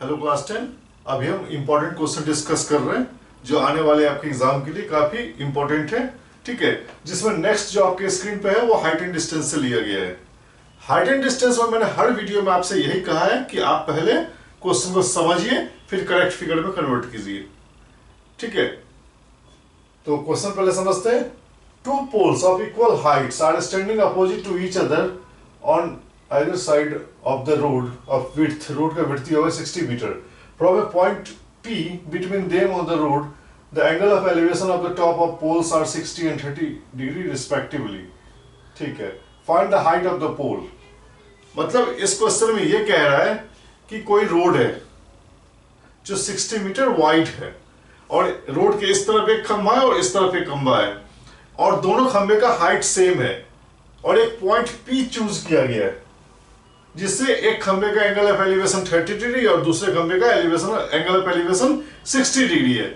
Hello class 10। अभी हम important question discuss कर रहे हैं जो आने वाले आपके एग्जाम के लिए काफी इंपॉर्टेंट है। ठीक है, जिसमें नेक्स्ट जो आपके स्क्रीन पे है वो हाइट एंड डिस्टेंस से लिया गया है। हाइट एंड डिस्टेंस में मैंने हर वीडियो में आपसे यही कहा है कि आप पहले क्वेश्चन को समझिए फिर करेक्ट फिगर में कन्वर्ट कीजिए। ठीक है, तो क्वेश्चन पहले समझते हैं। Two poles of equal heights are standing opposite to each other on either side of the road of width, road का width होगा 60 metre. From a point P between them on the road, the angle of elevation of the top of poles are 60 and 30 degree respectively. ठीक है, find the height of the pole. मतलब इस question में ये कह रहा है कि कोई रोड है जो 60 मीटर वाइड है और रोड के इस तरफ एक खंभा है और इस तरफ एक खंभा है और दोनों खंभे का हाइट सेम है और एक पॉइंट P चूज किया गया है जिससे एक खंबे का एंगल ऑफ एलिवेशन 30 डिग्री और दूसरे खंबे का एंगल ऑफ एलिवेशन 60 डिग्री है।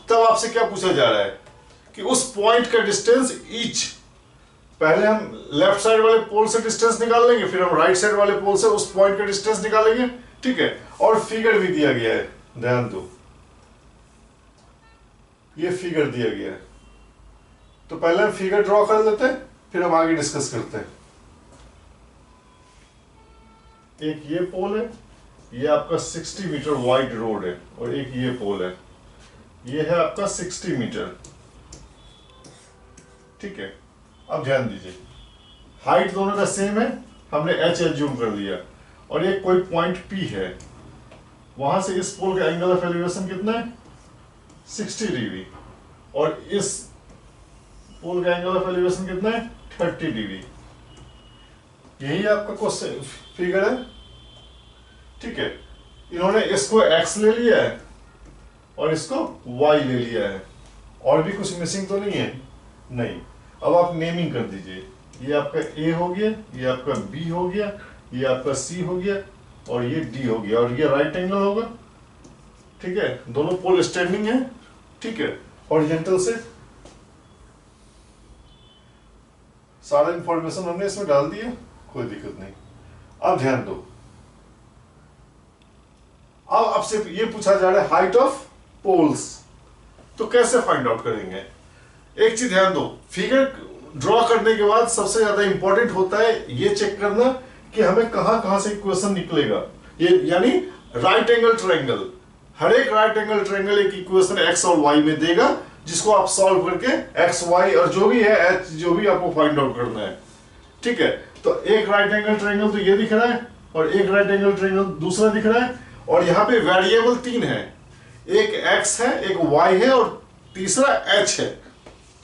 तब आपसे क्या पूछा जा रहा है कि उस पॉइंट का डिस्टेंस ईच, पहले हम लेफ्ट साइड वाले पोल से डिस्टेंस निकाल लेंगे, फिर हम राइट साइड वाले पोल से उस पॉइंट का डिस्टेंस निकालेंगे। ठीक है, और फिगर भी दिया गया है, ध्यान दो, ये फिगर दिया गया है। तो पहले हम फिगर ड्रॉ कर लेते हैं फिर हम आगे डिस्कस करते हैं। एक ये पोल है, ये आपका 60 मीटर वाइड रोड है और एक ये पोल है, ये है आपका 60 मीटर। ठीक है, अब ध्यान दीजिए, हाइट दोनों का सेम है, हमने h एज्यूम कर लिया और ये कोई पॉइंट P है, वहां से इस पोल का एंगल ऑफ एलिवेशन कितना है 60 डिग्री और इस पोल का एंगल ऑफ एलिवेशन कितना है 30 डिग्री। यही आपका क्वेश्चन फिगर है। ठीक है, इन्होंने इसको x ले लिया है और इसको y ले लिया है, और भी कुछ मिसिंग तो नहीं है? नहीं। अब आप नेमिंग कर दीजिए, ये आपका A हो गया, ये आपका B हो गया, ये आपका C हो गया और ये D हो गया और ये राइट एंगल होगा। ठीक है, दोनों पोल स्टैंडिंग है। ठीक है, हॉरिजॉन्टल से सारा इंफॉर्मेशन हमने इसमें डाल दिया, कोई दिक्कत नहीं। अब ध्यान दो, अब आपसे ये पूछा जा रहा है हाइट ऑफ पोल्स, तो कैसे फाइंड आउट करेंगे? एक चीज ध्यान दो, फिगर ड्रॉ करने के बाद सबसे ज्यादा इंपॉर्टेंट होता है ये चेक करना कि हमें कहां कहां से इक्वेशन निकलेगा। ये यानी राइट एंगल ट्रायंगल, हर एक राइट एंगल ट्रायंगल एक इक्वेशन x और y में देगा जिसको आप सॉल्व करके x y और जो भी है h जो भी आपको फाइंड आउट करना है। ठीक है, तो एक राइट एंगल ट्रायंगल तो ये दिख रहा है और एक राइट एंगल ट्रायंगल दूसरा दिख रहा है और यहाँ पे वेरिएबल 3 है, एक x है, एक y है और तीसरा h है।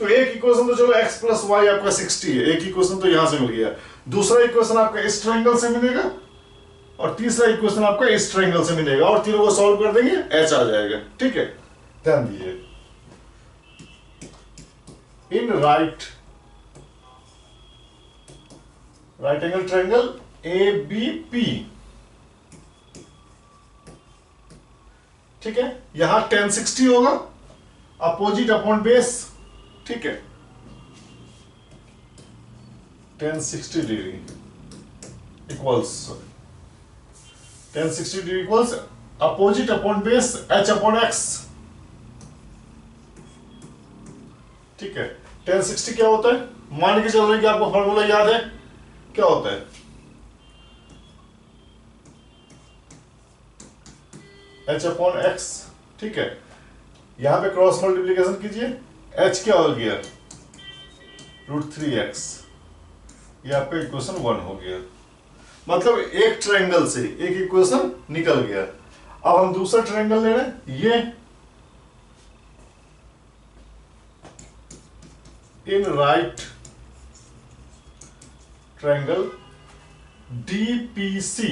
तो एक इक्वेशन तो चलो x प्लस y आपका 60 है, एक इक्वेशन तो यहां से मिल गया, दूसरा इक्वेशन आपका इस ट्रायंगल से मिलेगा और तीसरा इक्वेशन आपका इस ट्रायंगल से मिलेगा और तीनों को सॉल्व कर देंगे h आ जाएगा। ठीक है, ध्यान दीजिए, in right angle triangle ABP, ठीक है, यहां tan 60 होगा, अपोजिट अपॉन बेस। ठीक है, tan 60 degree equals opposite upon base h upon x। ठीक है, tan 60 क्या होता है? मान के चल रहे हैं कि आपको फॉर्मूला याद है, क्या होता है? h upon x। ठीक है, यहां पे क्रॉस मल्टीप्लीकेशन कीजिए, h क्या हो गया √3x, ये आपका इक्वेशन 1 हो गया। मतलब एक ट्रायंगल से एक इक्वेशन निकल गया। अब हम दूसरा ट्रायंगल ले रहे हैं, ये इन राइट ट्रायंगल DPC,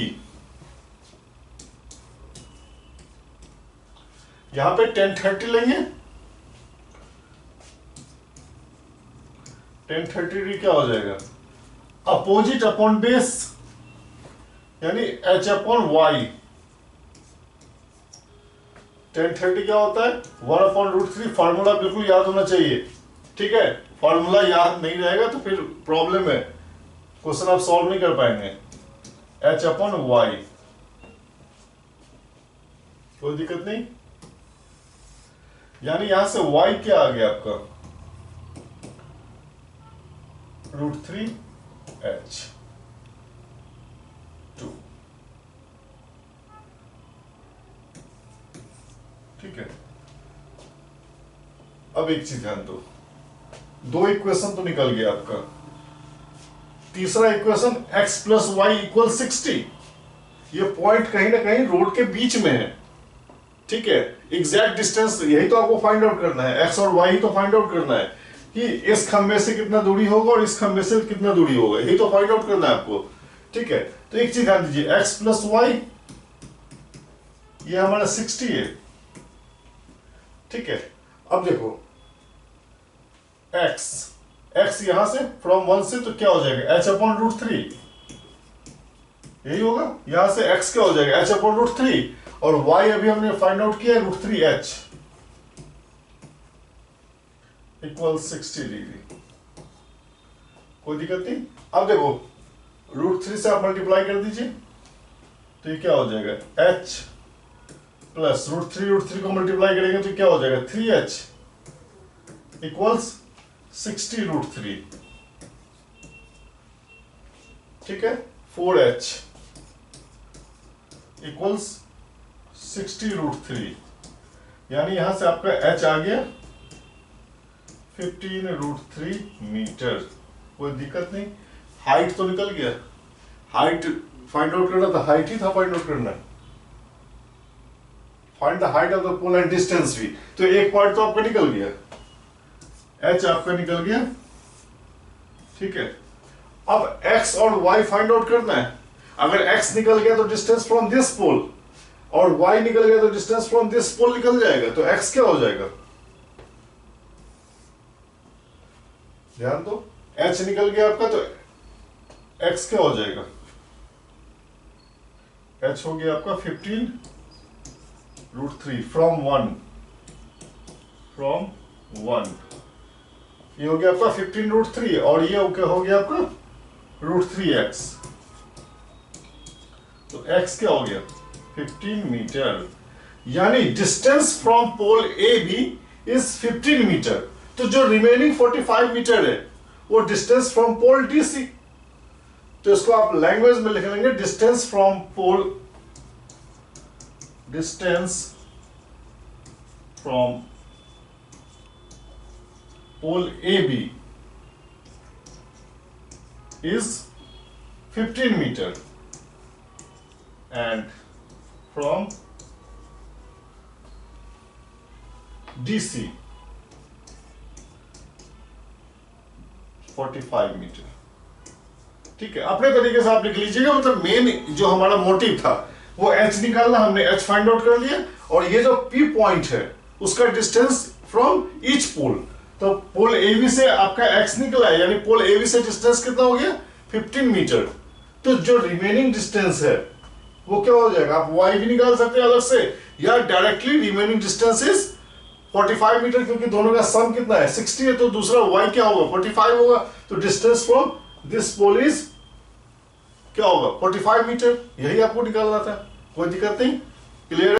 यहां पे tan 30 लेंगे, tan 30 डिग्री क्या हो जाएगा अपोजिट अपॉन बेस यानी h अपॉन y। tan 30 क्या होता है 1 अपॉन √3, फॉर्मूला बिल्कुल याद होना चाहिए। ठीक है, फॉर्मूला याद नहीं रहेगा तो फिर प्रॉब्लम है, क्वेश्चन आप सॉल्व नहीं कर पाएंगे। h अपॉन y कोई दिक्कत नहीं। यानी यहां से y क्या आ गया आपका, √3h²। ठीक है, अब एक चीज ध्यान दो, दो इक्वेशन तो निकल गया आपका। तीसरा इक्वेशन x + y = 60। ये पॉइंट कहीं ना कहीं रोड के बीच में है। ठीक है, एग्जैक्ट डिस्टेंस यही तो आपको फाइंड आउट करना है, x और y ही तो फाइंड आउट करना है कि इस खंबे से कितना दूरी होगा और इस खंबे से कितना दूरी होगा, यही तो फाइंड आउट करना है आपको। ठीक है, तो एक चीज ध्यान दीजिए, x + y ये हमारा 60 है। ठीक है, अब देखो x यहां से फ्रॉम 1 से तो क्या हो जाएगा, h/√3, यही होगा। यहां से x क्या हो जाएगा, h/√3, और y अभी हमने फाइंड आउट किया है √3h = 60 डिग्री। कोई दिक्कत नहीं। अब देखो √3 से आप मल्टीप्लाई कर दीजिए तो ये क्या हो जाएगा, h प्लस √3 को मल्टीप्लाई करेंगे तो क्या हो जाएगा, 3h = 60√3। ठीक है, 4h = 60√3। यानी यहां से आपका h आ गया 15√3 मीटर। कोई दिक्कत नहीं। हाइट तो निकल गया, हाइट फाइंड आउट करना था, हाइट ही था फाइंड आउट करना, find the height of the pole and distance भी। तो एक पॉइंट तो आपका निकल गया, h आपका निकल गया। ठीक है, अब x और y फाइंड आउट करना है। अगर x निकल गया तो डिस्टेंस फ्रॉम दिस पोल, और y निकल गया तो डिस्टेंस फ्रॉम दिस पोल निकल जाएगा। तो x क्या हो जाएगा, ध्यान दो, h निकल गया आपका तो x क्या हो जाएगा, h हो गया आपका 15√3 फ्रॉम 1। ये हो गया आपका 15√3 और ये क्या हो गया आपका √3x। तो x क्या हो गया, 15 मीटर। यानी distance from pole A B is 15 metre. तो जो रिमेनिंग 45 मीटर है वो distance from pole D C. तो इसको आप लैंग्वेज में लिख लेंगे, distance from pole A B is 15 metre and from DC 45 metre. ठीक है, अपने तरीके से आप लिख लीजिएगा। मतलब मेन जो हमारा मोटिव था वो h निकालना, हमने h फाइंड आउट कर लिया, और ये जो P पॉइंट है उसका डिस्टेंस फ्रॉम ईच पोल। तो पोल AB से आपका x निकला है, यानी पोल AB से डिस्टेंस कितना हो गया, 15 मीटर। तो जो रिमेनिंग डिस्टेंस है वो क्या हो जाएगा, आप y भी निकाल सकते हैं अलग से, या directly remaining distance is 45 metre, क्योंकि दोनों का सम कितना है, 60 है, तो दूसरा y क्या होगा, 45 होगा। तो distance from this pole is क्या होगा, 45 मीटर। यही आपको निकालना था। कोई दिक्कत नहीं, क्लियर है।